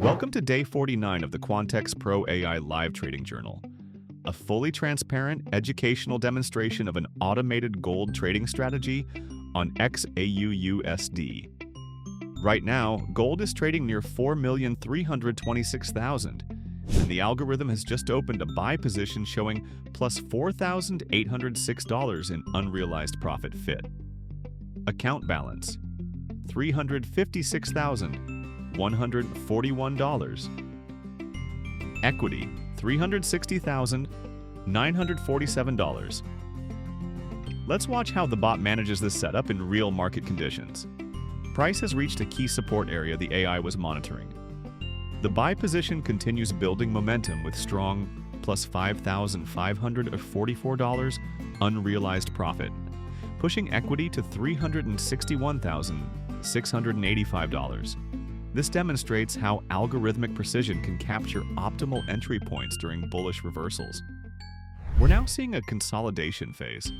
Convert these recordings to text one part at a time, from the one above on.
Welcome to day 49 of the Quantex Pro AI live trading journal, a fully transparent educational demonstration of an automated gold trading strategy on XAUUSD. Right now, gold is trading near 4,326,000, and the algorithm has just opened a buy position showing plus $4,806 in unrealized profit fit. Account balance $356,141. Equity $360,947. Let's watch how the bot manages this setup in real market conditions. Price has reached a key support area the AI was monitoring. The buy position continues building momentum with strong plus $5,544 unrealized profit, pushing equity to $361,685. This demonstrates how algorithmic precision can capture optimal entry points during bullish reversals. We're now seeing a consolidation phase.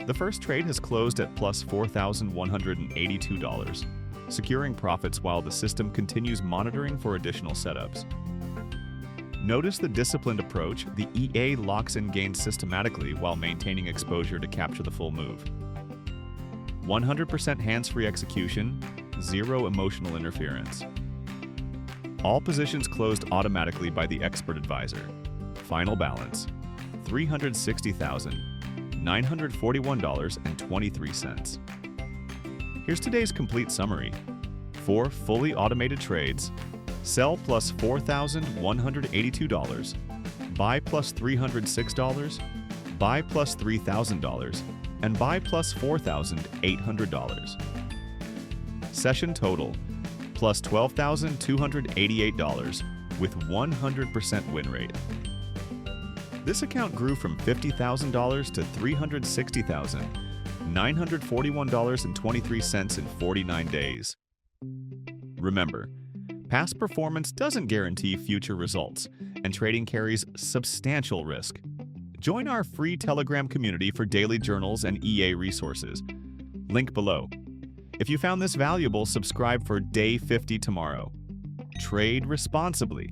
The first trade has closed at plus $4,182, securing profits while the system continues monitoring for additional setups. Notice the disciplined approach. The EA locks in gains systematically while maintaining exposure to capture the full move. 100% hands-free execution, zero emotional interference. All positions closed automatically by the expert advisor. Final balance, $360,941.23. Here's today's complete summary. 4 fully automated trades: sell plus $4,182, buy plus $306, buy plus $3,000, and buy plus $4,800. Session total, plus $12,288 with 100% win rate. This account grew from $50,000 to $360,941.23 in 49 days. Remember, past performance doesn't guarantee future results, and trading carries substantial risk. Join our free Telegram community for daily journals and EA resources. Link below. If you found this valuable, subscribe for day 50 tomorrow. Trade responsibly.